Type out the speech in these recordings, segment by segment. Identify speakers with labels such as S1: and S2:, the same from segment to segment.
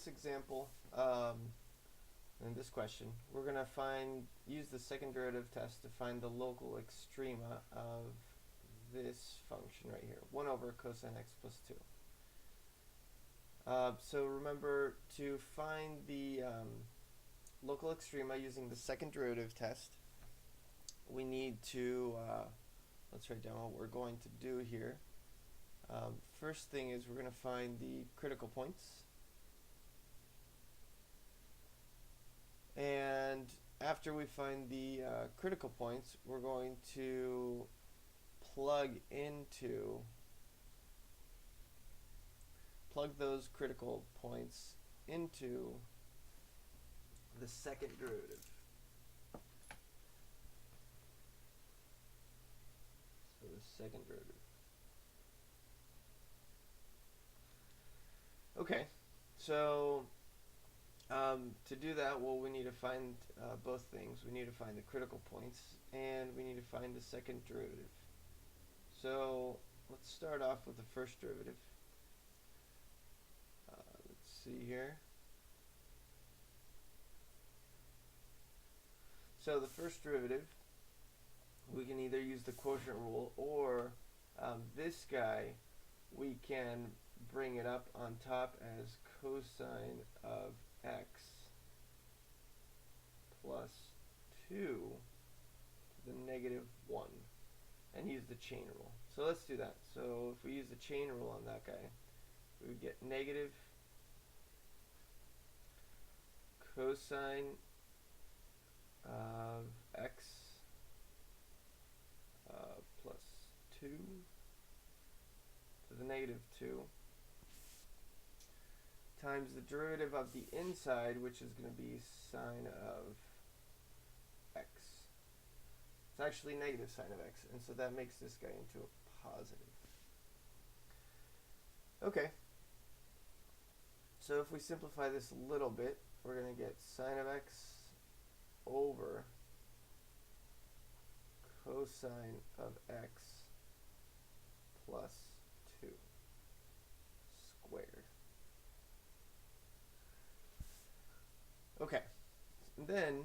S1: example, in this question, we're going to use the second derivative test to find the local extrema of this function right here, 1 over cosine x plus 2. So remember, to find the local extrema using the second derivative test, we need to, let's write down what we're going to do here. First thing is we're going to find the critical points. And after we find the critical points, we're going to plug those critical points into the second derivative. So the second derivative. Okay, so to do that, well, we need to find both things. We need to find the critical points, and we need to find the second derivative. So let's start off with the first derivative. Let's see here. So the first derivative, we can either use the quotient rule, or this guy, we can bring it up on top as cosine of x plus 2 to the negative 1, and use the chain rule. So let's do that. So if we use the chain rule on that guy, we would get negative cosine of x plus 2 to the negative 2 times the derivative of the inside, which is going to be sine of x. It's actually negative sine of x, and so that makes this guy into a positive. Okay, so if we simplify this a little bit, we're going to get sine of x over cosine of x plus 2 squared. Okay, then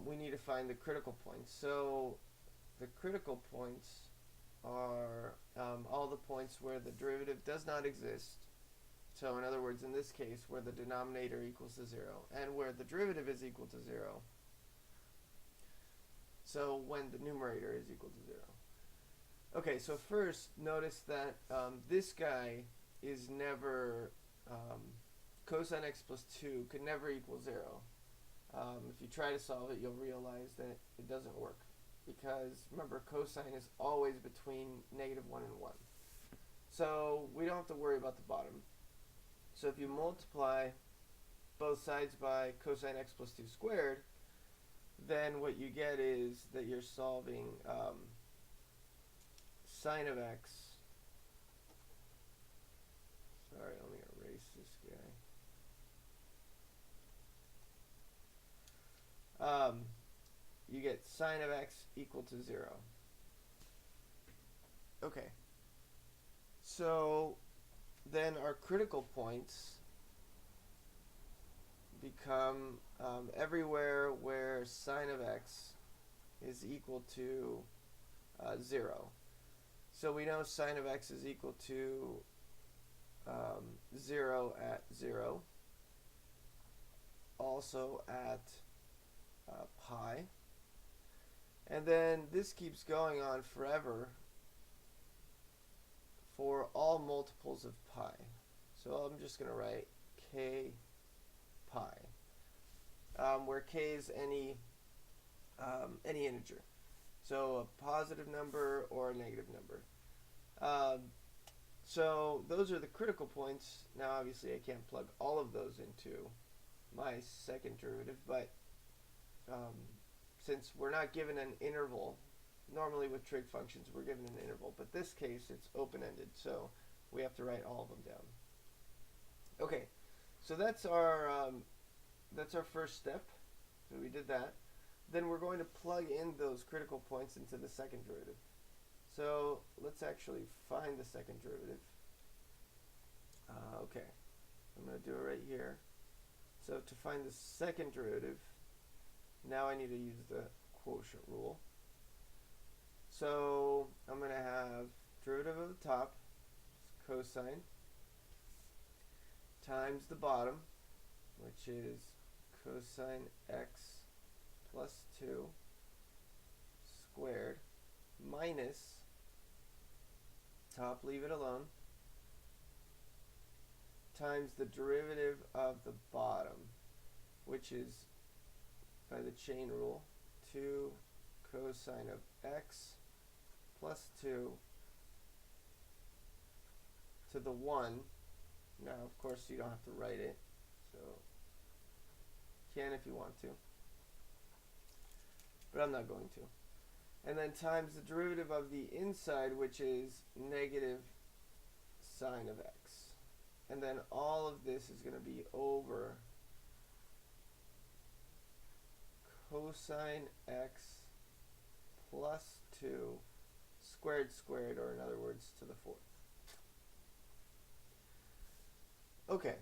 S1: we need to find the critical points. So the critical points are all the points where the derivative does not exist. So in other words, in this case, where the denominator equals to 0 and where the derivative is equal to 0. So when the numerator is equal to 0. Okay, so first notice that this guy is never, cosine x plus 2 could never equal 0. If you try to solve it, you'll realize that it doesn't work, because remember, cosine is always between negative 1 and 1. So we don't have to worry about the bottom. So if you multiply both sides by cosine x plus 2 squared, then what you get is that you're solving sine of x. Sorry, let me erase this guy. You get sine of x equal to 0. Okay. So then our critical points become everywhere where sine of x is equal to 0. So we know sine of x is equal to 0 at 0, also at pi, and then this keeps going on forever for all multiples of pi. So I'm just going to write k pi, where k is any integer, so a positive number or a negative number. So those are the critical points. Now obviously I can't plug all of those into my second derivative, but since we're not given an interval, normally with trig functions we're given an interval, but this case it's open-ended, so we have to write all of them down. Okay, so that's our first step. So we did that. Then we're going to plug in those critical points into the second derivative. So let's actually find the second derivative. Okay, I'm going to do it right here. So to find the second derivative, now I need to use the quotient rule. So I'm going to have derivative of the top, cosine, times the bottom, which is cosine x plus 2 squared, minus, top leave it alone, times the derivative of the bottom, which is, by the chain rule, 2 cosine of x plus 2 to the 1. Now, of course, you don't have to write it, so you can if you want to, but I'm not going to. And then times the derivative of the inside, which is negative sine of x. And then all of this is going to be over cosine x plus 2 squared squared, or in other words, to the 4th. Okay,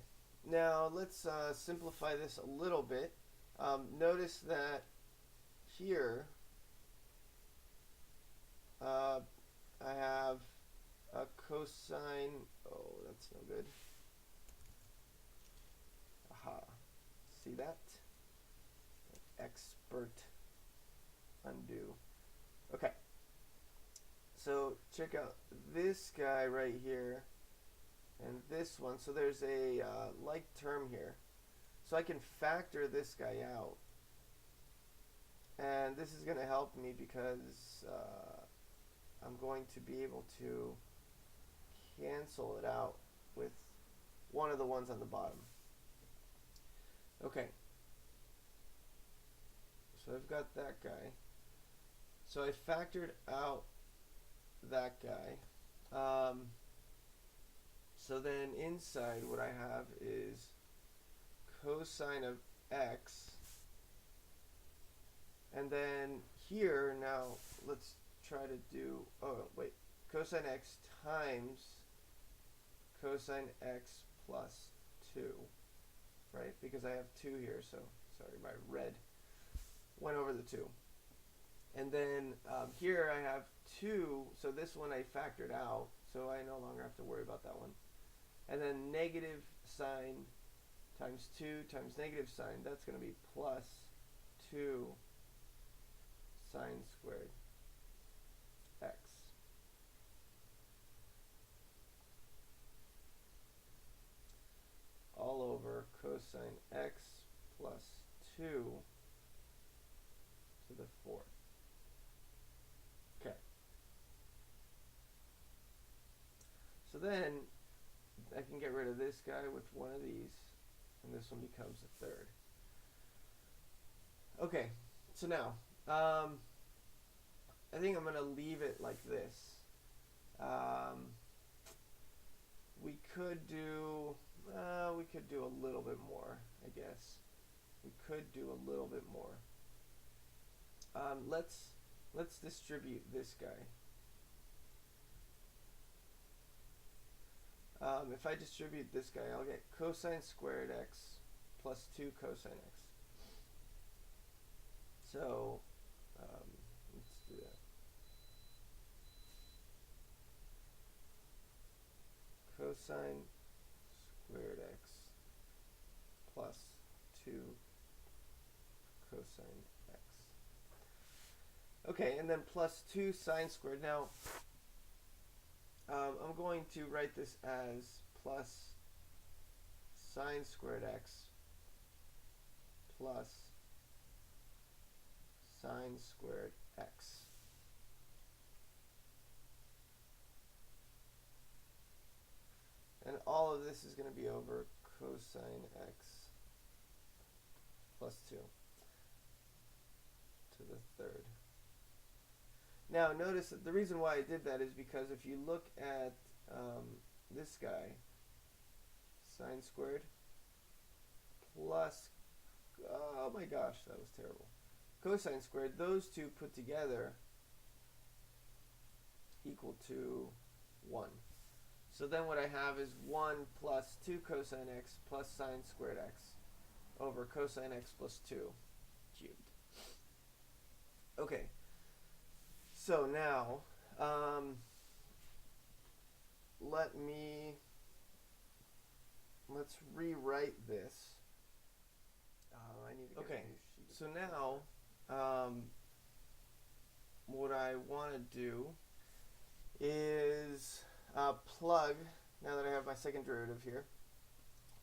S1: now let's simplify this a little bit. Notice that here I have a cosine, oh, that's no good. Aha, see that? Expert undo. Okay, so check out this guy right here and this one. So there's a like term here. So I can factor this guy out. And this is going to help me because I'm going to be able to cancel it out with one of the ones on the bottom. Okay. So I've got that guy. So I factored out that guy. So then inside what I have is cosine of x. And then here, now let's try to do, oh wait, cosine x times cosine x plus 2, right? Because I have 2 here, so sorry, my red went over the 2. And then here I have 2, so this one I factored out, so I no longer have to worry about that one. And then negative sine times 2 times negative sine, that's going to be plus 2 sine squared x. All over cosine x plus 2 to the 4th. Okay. So then I can get rid of this guy with one of these, and this one becomes a third. Okay, so now I think I'm going to leave it like this. We could do a little bit more, I guess. We could do a little bit more. Let's distribute this guy. If I distribute this guy, I'll get cosine squared x plus 2 cosine x. So let's do that. Cosine squared x plus 2 cosine x. Okay, and then plus 2 sine squared. Now, I'm going to write this as plus sine squared x plus sine squared x. And all of this is going to be over cosine x plus 2 to the 3rd. Now notice that the reason why I did that is because if you look at this guy, sine squared plus, oh my gosh, that was terrible, cosine squared, those two put together equal to 1. So then what I have is 1 plus 2 cosine x plus sine squared x. over cosine x plus 2 cubed. Okay, so now let's rewrite this. I need to get a new sheet. So now what I want to do is plug, now that I have my second derivative here,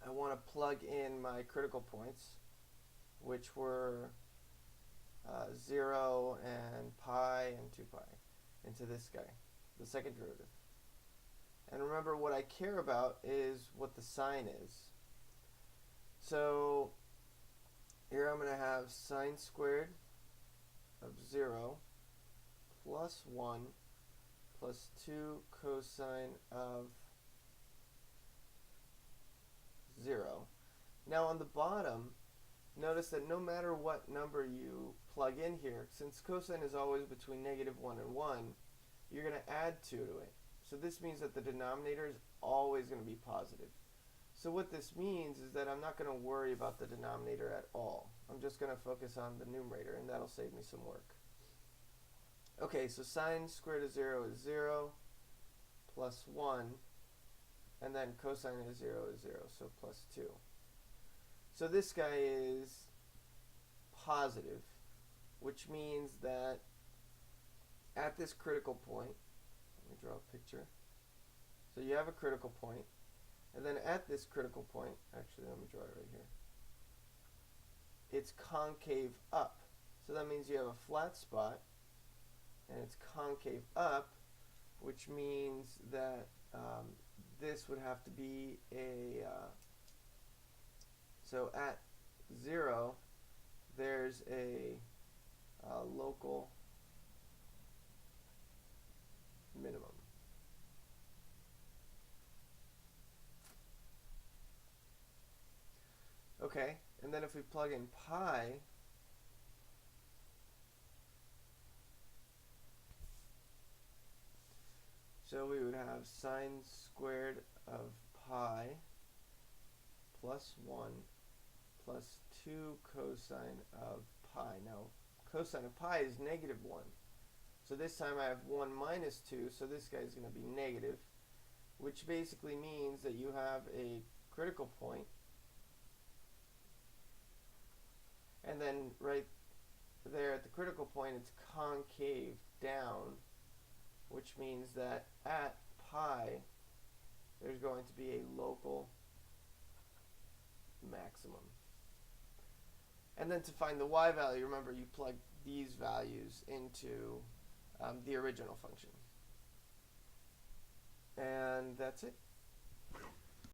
S1: I want to plug in my critical points, which were 0 and pi and 2 pi, into this guy, the second derivative. And remember, what I care about is what the sign is. So here I'm going to have sine squared of 0 plus 1 plus 2 cosine of 0. Now on the bottom, notice that no matter what number you plug in here, since cosine is always between negative 1 and 1, you're going to add 2 to it. So this means that the denominator is always going to be positive. So what this means is that I'm not going to worry about the denominator at all. I'm just going to focus on the numerator, and that'll save me some work. Okay, so sine squared of 0 is 0 plus 1, and then cosine of 0 is 0, so plus 2. So this guy is positive, which means that at this critical point, let me draw a picture. So you have a critical point, and then at this critical point, actually let me draw it right here, it's concave up. So that means you have a flat spot, and it's concave up, which means that this would have to be a, so at 0, there's a local minimum. Okay, and then if we plug in pi, so we would have sine squared of pi plus 1 plus 2 cosine of pi. Now, cosine of pi is negative 1. So this time I have 1 minus 2, so this guy is going to be negative, which basically means that you have a critical point, and then right there at the critical point it's concave down, which means that at pi there's going to be a local maximum. And then to find the y value, remember you plug these values into the original function. And that's it.